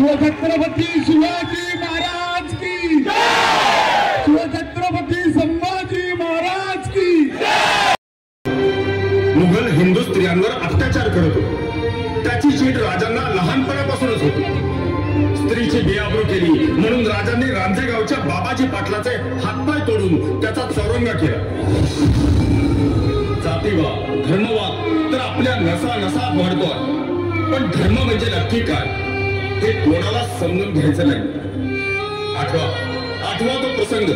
छत्रपती शिवाजी महाराज की जय, छत्रपती संभाजी महाराज की जय। मुघल हिंदू स्त्रियांवर अत्याचार करत होते, त्याची चीड राजांना लहानपणापासूनच होती। स्त्रीची बेआबरू केली म्हणून राजांनी रांजेगावच्या बाबाजी पाटलाचे हातपाय तोडून त्याचा चौरंगा केला। जातीवाद धर्मवाद तर आपल्या नसा नसात वाढतोय, पण धर्म म्हणजे नक्की काय हे कोणाला समजून घ्यायचं नाही। आठवा तो प्रसंग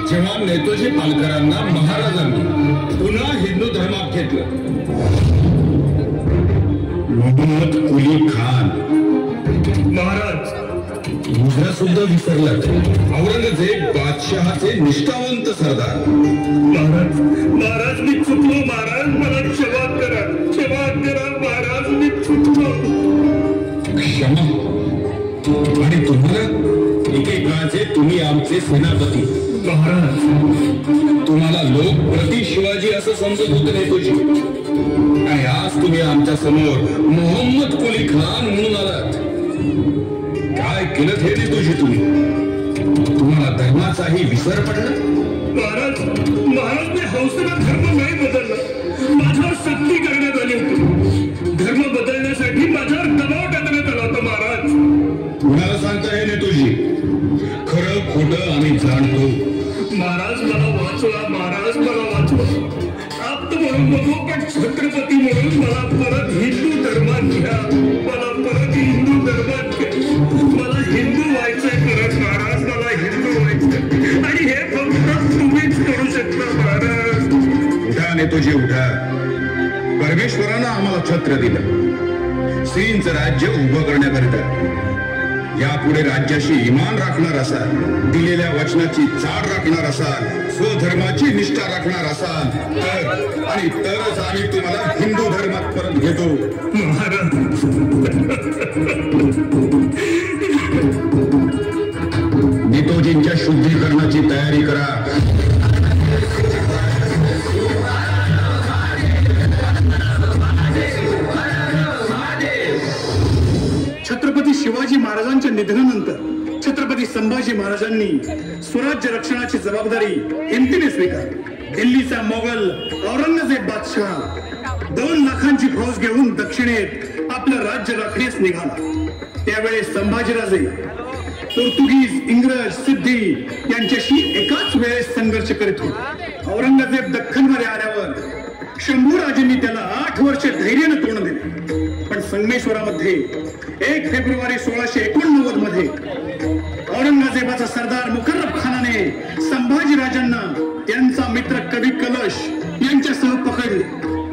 जेव्हा नेताजी पालकरांना महाराजांनी पुन्हा हिंदू धर्मात घेतलं। मोहम्मद कुली खान महाराज मुद्रा सुद्धा विसरला। औरंगजेब बादशहाचे निष्ठावंत सरदार। महाराज मी चुकलो महाराज, मला क्षमा करा महाराज, मी चुकलो। क्षमा आणि तुम्हाला एकेकाळचे तुम्ही आमचे सेनापती महाराज। तुम्हाला लोक प्रति शिवाजी असं समजत होते नेतोजी, आणि आज तुम्ही आमच्या समोर मोहम्मद कुली खान म्हणून आलात। काय केलं हे नेतोजी तुम्ही? तुम्हाला धर्माचाही विसर पडला? महाराज मी हौसेला धर्म नाही बदलला, माझ्यावर सक्ती करण्यात आली होती। धर्म बदलण्यासाठी माझ्यावर दबाव टाकण्यात आला होता महाराज। कुणाला सांगता हे नेतोजी? खरं खोटं आम्ही जाणतो। महाराज मला वाचवा, महाराज मला वाचवा। आप्त म्हणून बघू, पण छत्रपती म्हणून मला परत हिंदू धर्मात घ्या, मला परत हिंदू धर्मात घ्या। मला हिंदू व्हायचंय परत महाराज, मला हिंदू व्हायचंय, आणि हे फक्त तुम्हीच करू शकता महाराज। उठा नेतोजी उठा। परमेश्वरानं आम्हाला छत्र दिलं श्रींचं राज्य उभं करण्याकरिता। यापुढे राज्याशी इमान राखणार असाल, दिलेल्या वचनाची चाड राखणार असाल, स्वधर्माची निष्ठा राखणार असाल तर, आणि तरच आम्ही तुम्हाला हिंदू धर्मात परत घेतो महाराज। नेतोजींच्या शुद्धीकरणाची तयारी करा। छत्रपती शिवाजी महाराजांच्या निधनानंतर छत्रपती संभाजी महाराजांनी स्वराज्य रक्षणाची जबाबदारी हिमतीने स्वीकारली। दिल्लीचा मोगल औरंगजेब बादशाह 2 लाखांची फौज घेऊन दक्षिणेत आपलं राज्य राखण्यास निघाला। त्यावेळेस संभाजीराजे पोर्तुगीज, इंग्रज, सिद्धी यांच्याशी एकाच वेळेस संघर्ष करीत होते। औरंगजेब दख्खनमध्ये आल्यावर शंभूराजेंनी त्याला 8 वर्ष धैर्याने तोंड दिले, पण संगमेश्वरामध्ये 1 फेब्रुवारी 1689 मध्ये औरंगजेबाचा सरदार मुकर्रब खानाने संभाजीराजांना त्यांचा मित्र कवी कलश यांच्यासह पकडले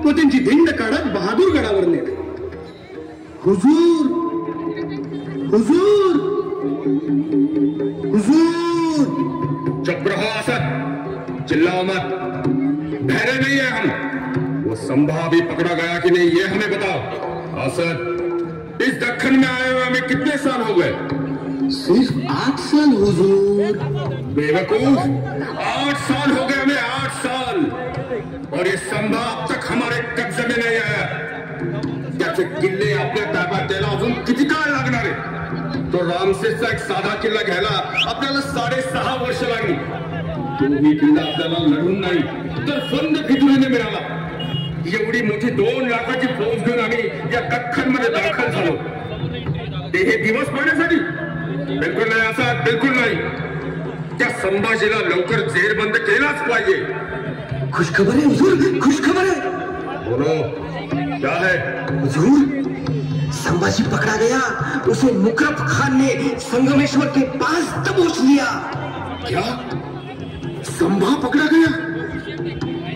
व त्यांची धिंड काढत बहादूरगडावर नेले। हुजूर हुजूर हुजूर। चुप रहो असद, चिल्लाओ मत, बहरे नहीं है हम। वो संभा भी पकड़ा गया कि नहीं ये हमें बताओ। असद, इस दक्खन में आए हुए हमें कितने साल हो गए? सिर्फ 8 साल हुजूर। बेवकूफ, 8 साल हो गए हमें, 8 साल, और ये संभा अब तक हमारे कब्जे में नहीं आया। त्याचे किल्ले आपल्या ताब्यात द्यायला अजून किती काळ लागणार आहे? तो रामसेसचा एक साधा किल्ला घ्यायला आपल्याला 6.5 वर्ष लागली। तोही किल्ला आपल्याला लढून नाही तर फंद फितुरीने मिळाला। एवढी मोठी 2 लाखाची फौज घेऊन आम्ही या दख्खन मध्ये दाखल झालो. ते हे दिवस पाहण्यासाठी? बिलकुल नाही असा, बिलकुल नाही. त्या संभाजीला लवकर जेरबंद केलाच पाहिजे. खुशखबर है हुजूर, खुशखबर है. बोलो, क्या है? हुजूर, संभाजी पकड़ा गया. उसे मुकरब खान ने संगमेश्वर के पास दबोच लिया. क्या? संभा पकड़ा गया?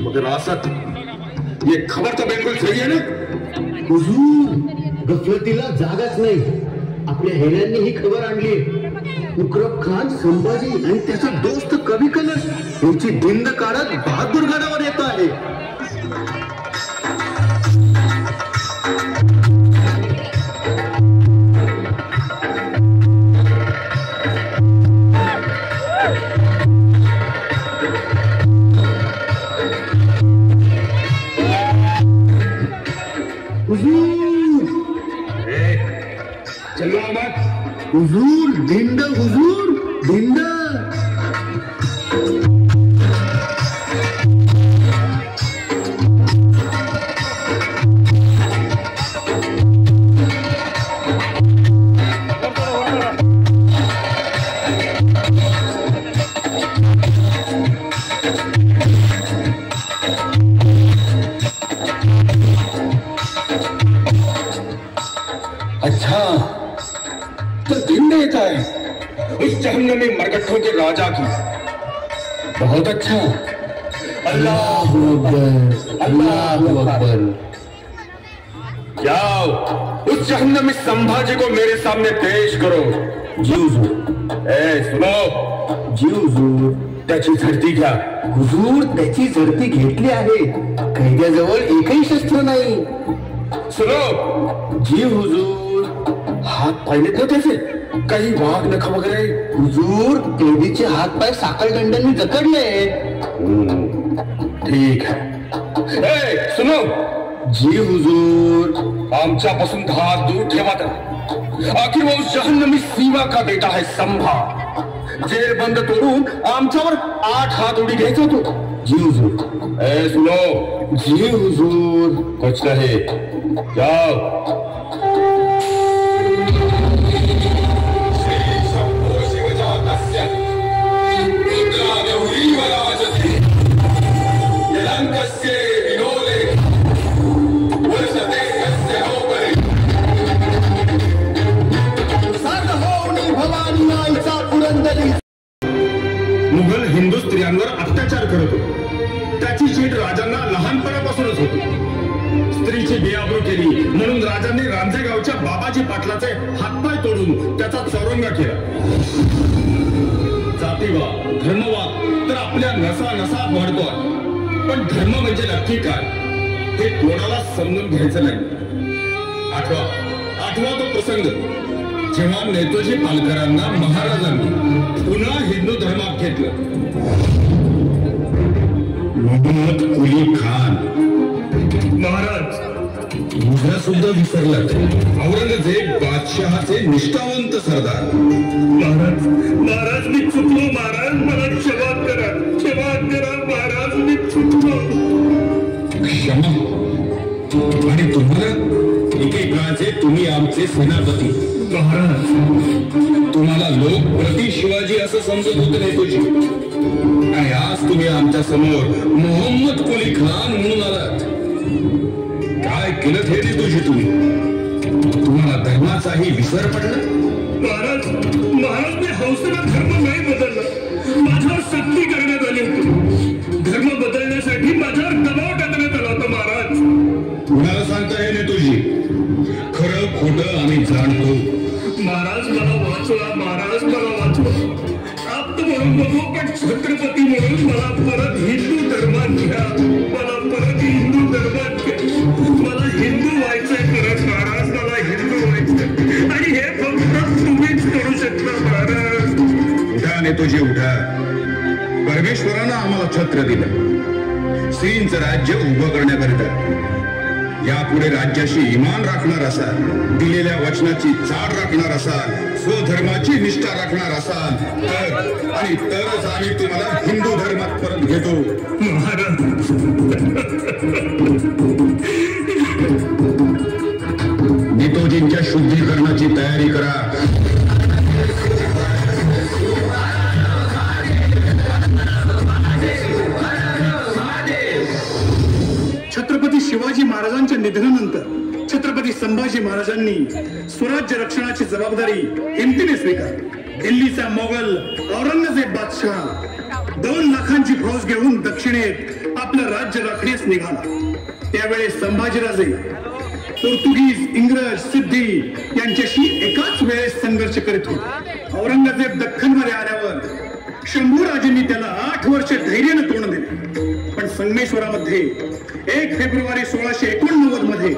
मगर आसत, ये खबर तो बिल्कुल सही है ना? हुजूर, गफलतीला जागाच नाही. आपल्या हेल्यांनी ही खबर आणली. मुकरब खान, संभाजी आणि त्याचा दोस्त कवी कलश यांची धिंड काढत बहादूर गडावर येत आहे. हुजूर, धिंड, हुजूर, धिंड. अच्छा, तो धिंड येता है उस जहन्नमी मरकट्ठों के राजा की. बहुत अच्छा. अल्लाह अकबर, अल्लाह अकबर. जाओ, उस जहन्नमी संभाजी को मेरे सामने पेश करो. जी हुजूर. सुनो. जी हुजूर. त्याची झडती घ्या. हुजूर, त्याची झडती घेतली आहे. कैद्याजवळ एकही शस्त्र नाही. सुनो. जी हुजूर. हात पाहिलेत ना त्याचे? काही वाघ नख वगैरे? हुजूर, कैदीचे हात पाय साखळदंडांनी जखडले. ठीक है. सुनो. जी हुजूर. आमच्यापासून 10 हात दूर ठेवा त्याला. आखिर वो उस जहन्नमी सीमा का बेटा है संभा. जेल बंद तोडून आमच्यावर 8 हात उडी घ्यायचा तो. जी हुजूर. सुनो. जी हुजूर. कुछ नहीं. जाओ. मुघल हिंदू स्त्रियांवर अत्याचार करत होते. त्याची चीड राजांना लहानपणापासूनच होती. स्त्रीची बेआबरू केली म्हणून राजांनी रांजेगावच्या बाबाजी पाटलाचे हातपाय तोडून त्याचा चौरंगा केला. जातीवाद, धर्मवाद तर आपल्या नसा नसात वाढतोय. पण धर्म म्हणजे नक्की काय हे कोणाला समजून घ्यायचं नाही. आठवा तो प्रसंग जेव्हा नेताजी पालकरांना महाराजांनी पुन्हा हिंदू धर्मात घेतलं. मोहम्मद कुली खान महाराज, मुद्रा सुद्धा विसरला. औरंगजेब बादशहाचे निष्ठावंत सरदार. महाराज मी चुकलो. महाराज मला क्षमा करा, क्षमा करा. महाराज मी चुकलो. क्षमा? आणि तुम्हाला एकेकाळचे तुम्ही आमचे सेनापती. महाराज, तुम्हाला लोक प्रति शिवाजी असं समजत होते नेतोजी. आणि आज तुम्ही आमच्या समोर मोहम्मद कुली खान म्हणून आलात. काय केलं हे नेतोजी तुम्ही? तुम्हाला धर्माचाही विसर पडला? महाराज, मी हौसेला धर्म नाही बदलला. माझ्यावर सक्ती करण्यात आली होती. धर्म बदलण्यासाठी माझ्यावर दबाव टाकण्यात आला होता. महाराज, कुणाला सांगता हे नेतोजी? खरं खोटं आम्ही जाणतो. महाराज मला वाचवा. महाराज मला वाचवा. आप्त म्हणून बघू, पण छत्रपती म्हणून मला परत हिंदू धर्मात घ्या. मला परत हिंदू धर्मात घ्या. मला हिंदू व्हायचंय परत. महाराज, मला हिंदू व्हायचंय. आणि हे फक्त तुम्हीच करू शकता. महाराज, उठा नेतोजी, उठा. परमेश्वरानं आम्हाला छत्र दिलं श्रींचं राज्य उभं करण्याकरिता. यापुढे राज्याशी इमान राखणार असाल, दिलेल्या वचनाची चाड राखणार असाल, स्वधर्माची निष्ठा राखणार असाल तर आणि तरच आम्ही तुम्हाला हिंदू धर्मात परत घेतो. नितोजींच्या शुद्धीकरणाची तयारी करा. छत्रपती शिवाजी महाराजांच्या निधनानंतर छत्रपती संभाजी महाराजांनी स्वराज्य रक्षणाची जबाबदारी हिमतीने स्वीकारली. दिल्लीचा मोगल औरंगजेब बादशाह 2 लाखांची फौज घेऊन दक्षिणेत आपलं राज्य राखण्यास निघाला. त्यावेळेस संभाजीराजे पोर्तुगीज, इंग्रज, सिद्धी यांच्याशी एकाच वेळेस संघर्ष करीत होते. औरंगजेब दख्खनमध्ये आल्यावर शंभूराजेंनी त्याला 8 वर्षे धैर्याने तोंड दिले. पण संगमेश्वरामध्ये 1 फेब्रुवारी 1689 मध्ये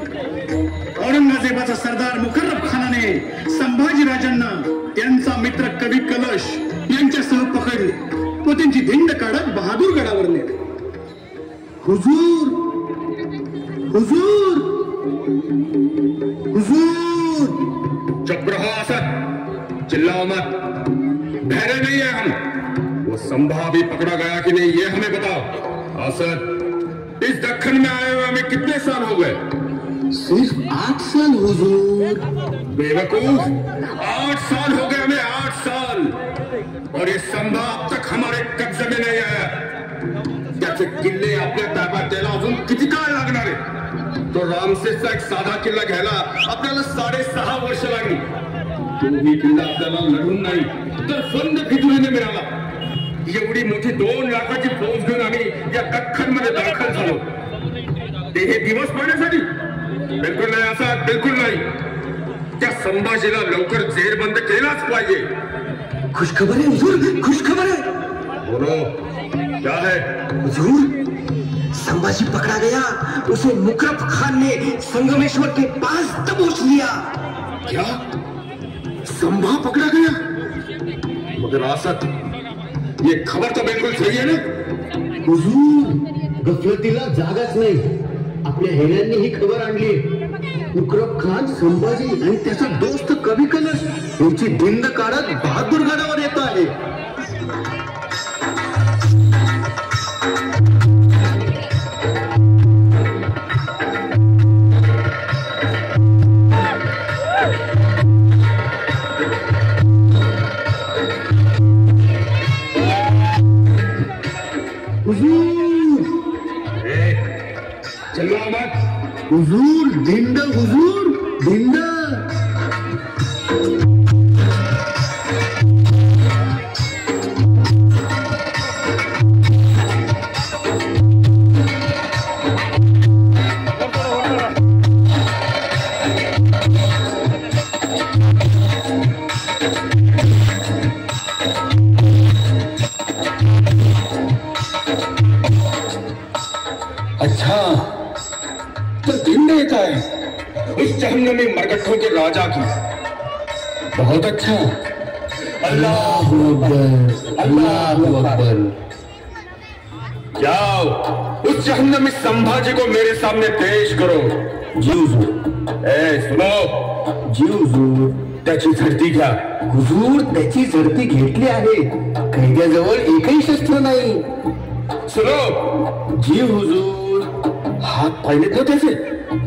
औरंगजेबाचा सरदार मुकर्रब खानाने संभाजीराजांना त्यांचा मित्र कवी कलश यांच्यासह पकडले व त्यांची धिंड काढत बहादूरगडावर नेले. हुजूर, हुजूर, हुजूर. चुप रहो असद, चिल्लाओ मत. बहरे नहीं है हम. वो संभा भी पकड़ा गया कि नहीं ये हमें बताओ. असद, इस दक्खन में आए हुए हमें कितने साल हो गए? सिर्फ 8 साल हुजूर. बेवकूफ, 8 साल हो गए हमें, 8 साल. और ये संभा अब तक हमारे कब्जे में नहीं आया. त्याचे किल्ले आपल्या ताब्यात द्यायला अजून किती काळ लागणार आहे? तो रामसेसचा एक साधा किल्ला घ्यायला आपल्याला 6.5 वर्ष लागली. तोही किल्ला आपल्याला लढून नाही तर फंद फितुरीने मिळाला. एवढी मोठी 2 लाखाची फौज घेऊन आम्ही या दख्खन मध्ये दाखल झालो. ते हे दिवस पाहण्यासाठी? बिलकुल नाही असा, बिलकुल नाही. त्या संभाजीला लवकर जेरबंद केलाच पाहिजे. खुशखबर है हुजूर, खुशखबर है. बोलो, क्या है? हुजूर, संभाजी पकड़ा गया. उसे मुकर्रब खान ने संगमेश्वर के पास दबोच लिया. क्या? संभा पकड़ा गया? मगर आसद, ये खबर तो बिल्कुल सही है ना? हुजूर, गफलतीला जागाच नाही. आपल्या हेऱ्यांनी ही खबर आणली. मुकर्रब खान संभाजी आणि त्याचा दोस्त कवी कलश यांची धिंड काढत बहादूरगडावर येत आहे. चिल्लाओ मत. हुजूर, धिंड, हुजूर, धिंड. अच्छा, तो धिंड येता है उस जहन्नमी मरकट्ठों के राजा की. बहुत अच्छा. अल्लाहू अकबर, अल्लाहू अकबर. जाओ, उस जहन्नमी संभाजी को मेरे सामने पेश करो. जी हुजूर. सुनो. जी हुजूर. त्याची झडती घ्या. हुजूर, त्याची झडती घेतली आहे. कैद्याजवळ एकही शस्त्र नाही. सुनो. जी हुजूर. हात पाहिलेत ना त्याचे?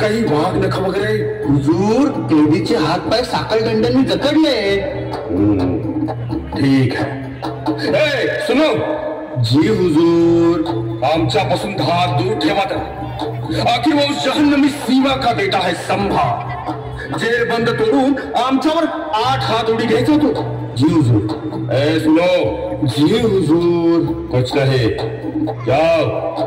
काही वाघ नख वगैरे? हुजूर, कैदीचे हात पाय साखळदंडांनी जखडले. ठीक आहे. सुनो. जी हुजूर. आमच्यापासून हात दूर ठेवा तर. आखिर वो उस जहन्नमी सीमा का बेटा है संभा. जेरबंद तोडून आमच्यावर 8 हात उडी घ्यायचा होतो. जी हुजूर. सुनो. जी हुजूर. कुछ नहीं. जाओ.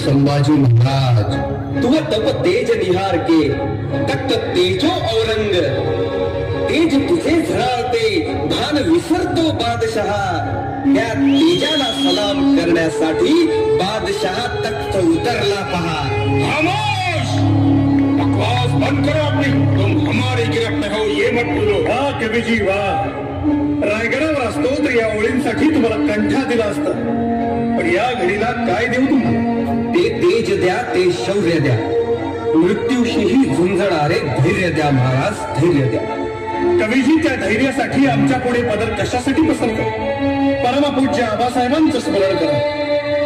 संभाजी महाराज तुम तप तेज निहार के तख्त तेजो औरंग तेज तुझे झळाळते भान विसरतो बादशहा त्या तेजाला सलाम करण्यासाठी बादशहा तख्त उतरला पहा. खामोश! बकवास बंद करो अपनी. तुम हमारी गिरफ्त में हो ये मत बोलो. वाह कवीजी वाह. रायगडावर असतो तर या ओळींसाठी तुम्हाला कंठा दिला असता, पण या घडीला काय देऊ तुम्हाला? ते तेज द्या, ते शौर्य द्या, मृत्यूशीही झुंजणारे धैर्य द्या महाराज, धैर्य द्या. कवीजी त्या धैर्यासाठी आमच्या पुढे पदर कशासाठी पसंत करा? परमपूज्य आबासाहेबांचं स्मरण करा.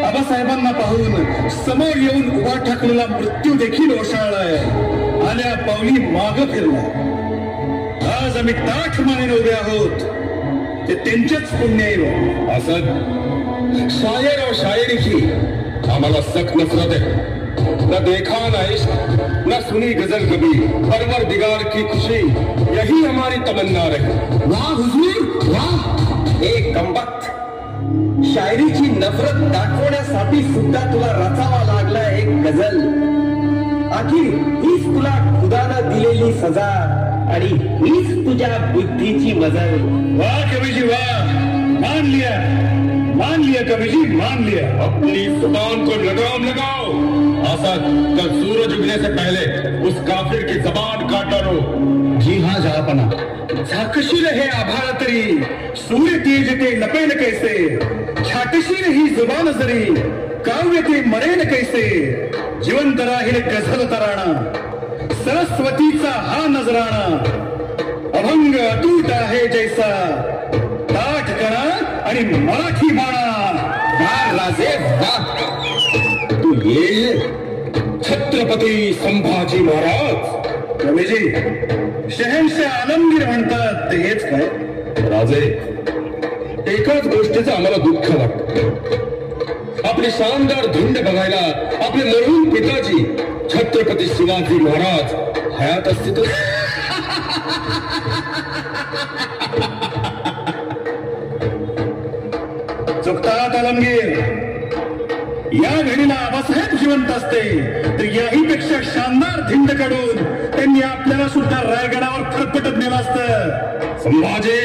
आबासाहेबांना पाहून समोर येऊन उभा ठाकलेला मृत्यू देखील ओशाळलाय, आल्या पावली माग फिरलाय. आज आम्ही ताठ मानेने उभे आहोत, ते त्यांच्याच पुण्याईवर. असद, शायर और शायरी की हमारा सख्त नफरत है. न देखा न इश्क न सुनी गजल कभी, परवरदिगार की खुशी यही हमारी तमन्ना रही. वाह हुजूर वाह. एक कंबख्त, शायरीची नफरत दाखवण्यासाठी सुद्धा तुला रचावा लागला एक गझल. आखिर हीच तुला खुदानं दिलेली सजा आणि हीच तुझ्या बुद्धीची मजल. वाह कवीजी वाह. मान लिया कवीजी, मान लिया. अपनी जुबान को लगाम लगाओ. असद, कल सूरज उगने से पहले उस काफिर की जबान काट डालो. जी हाँ जहापना. झाकशील हे आभाळ तरी सूर्य तेज ते लपेल कैसे, छाटशील ही जुबान जरी काव्य ते मरेल कैसे. जिवंत राहील गझल तराणा, सरस्वतीचा हा नजराणा. अभंग अतूट आहे जैसा, ताठ कणा आणि मराठी बाणा. वाह राजे वाह. तू ये छत्रपती संभाजी महाराज. कवीजी, शहनशाह आलमगीर म्हणतात ते हेच काय? राजे, एकाच गोष्टीचं आम्हाला दुःख वाटतं. आपली शानदार धुंड बघायला आपले मरून पिताजी छत्रपती शिवाजी महाराज हयात असते तर. चुकतात आलमगीर. या घडीला आबासाहेब जिवंत असते तर याही पेक्षा शानदार धिंड काढून त्यांनी आपल्याला सुद्धा रायगडावर फटफटत नेलं असतं. संभाजी,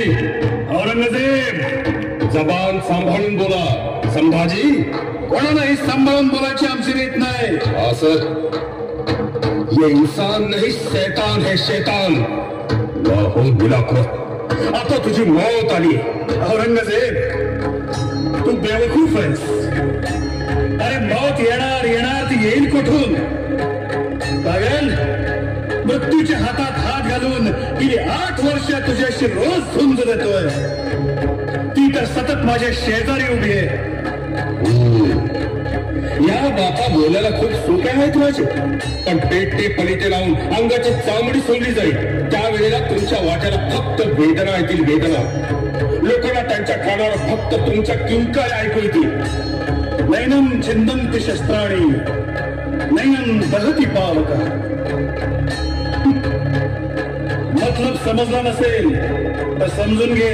औरंगजेब, जबान सांभाळून बोला. संभाजी, कोणालाही सांभाळून बोलायची आमची रीत नाही. असद, ये इंसान नहीं शैतान है, शैतान. लाहो मुलाकात. आता तुझी मौत आली. औरंगजेब, तू बेवकूफ आहेस. अरे मौत येणार येणार ती येईल कुठून? पागल, मृत्यूच्या हातात हात घालून गेली 8 वर्ष तुझ्याशी रोज झुंज देतोय. ती तर सतत माझ्या शेजारी उभी आहे. या बापा बोलायला खूप सोपे आहेत माझे, पण पेटे पलिते लावून अंगाची चामडी सोडली जाईल त्यावेळेला तुमच्या वाट्याला फक्त वेदना येतील. वेदना. लोकांना त्यांच्या कानावर फक्त तुमच्या किंकाळ्या ऐकू येतील. नैनम छिंदन्ति शस्त्राणि नैनम दहति पावका. मतलब समजला नसेल तर समजून घे.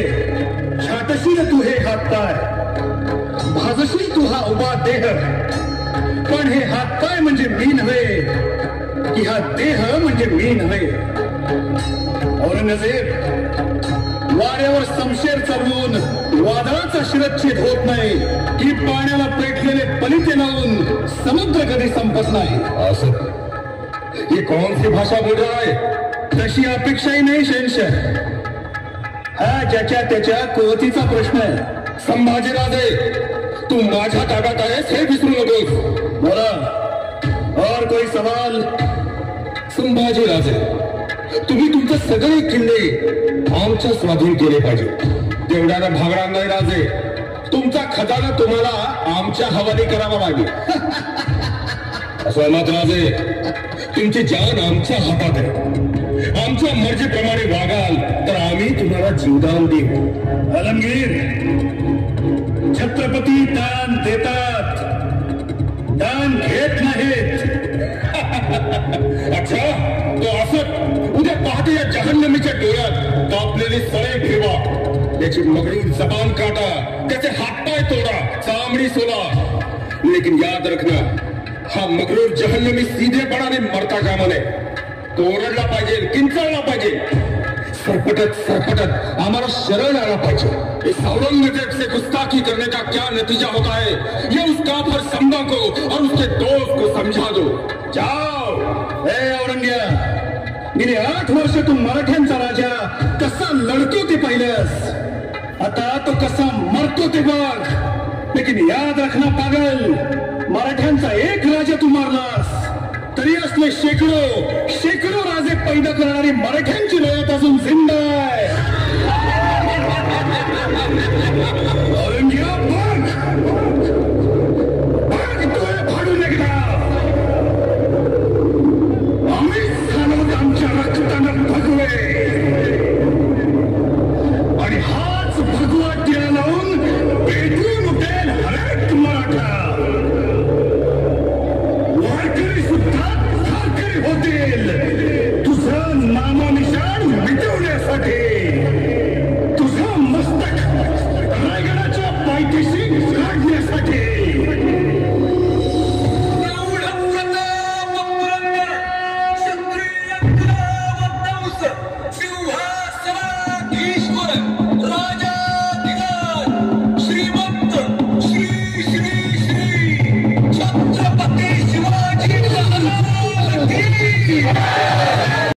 छाटशील तू हे हातपाय, भाजशील तू हा उभा देह, पण हे हातपाय म्हणजे मी नव्हे, की हा देह म्हणजे मी नव्हे. औरंगजेब, वाऱ्यावर शमशेर चढवून वादळाचा शिरच्छेद होत नाही, की पाण्याला पेटलेले पलिते लावून समुद्र कधी संपत नाही. असं ही कौन सी भाषा बोल रहा है? तशी अपेक्षाही नाही शहनशाह. हा ज्याच्या त्याच्या कुवतीचा प्रश्न आहे. संभाजीराजे, तू माझ्या ताब्यात आहेस हे विसरू नकोस. बोला, और कोई सवाल? संभाजीराजे, तुम्ही तुमचे सगळे किल्ले आमच्या स्वाधीन केले पाहिजे. तेवढ्याला भागणार नाही राजे. तुमचा खजाना तुम्हाला आमच्या हवाली करावा लागेल. असं मत राजे, तुमची जान आमच्या हातात आहे. आमच्या मर्जीप्रमाणे वागाल तर आम्ही तुम्हाला जीवदान देऊ. आलमगीर, छत्रपती दान देतात, दान घेत नाहीत. अच्छा, तो असं उद्या पहाटे या जहन्नमीच्या डोळ्यात कापलेली सळे ठेवा, त्याची मगरूर जबान काटा, त्याचे हातपाय तोडा, चामडी सोला. लेकिन याद रखना, हा मगरूर जहन्नमी सीधेपणाने मरता कामा नये. तो ओरडला पाहिजे, किंचाळला पाहिजे, सरपटत आम्हाला शरण आला पाहिजे. इस औरंगजेब से गुस्ताखी करने का क्या नतीजा होता है ये उस काफिर संभा को और उसके दोस्त को समझा दो. जाओ. औरंग्या, गेली 8 वर्ष तू मराठ्यांचा राजा कसा लढतो ते पाहिलंस. आता तो कसा मरतो ते बघ. लेकिन याद रखना पागल, मराठ्यांचा एक राजा तू मारलास तरी असले शेकडो राजे पैदा करणारी मराठ्यांची लढत अजून जिंदा आहे. औरंग्या बघ, डोळे फाडून एकदा. आम्ही सांगत आमच्या रक्तानं भगवे आणि हाच भगवा टिळा लावून पेटून उठेल हरेक मराठा. वारकरी सुद्धा ठाकरे होतील तुझं नामनिशाण मिटवण्यासाठी. तुझं मस्तक रायगडाच्या पायथ्याशी काढण्यासाठी.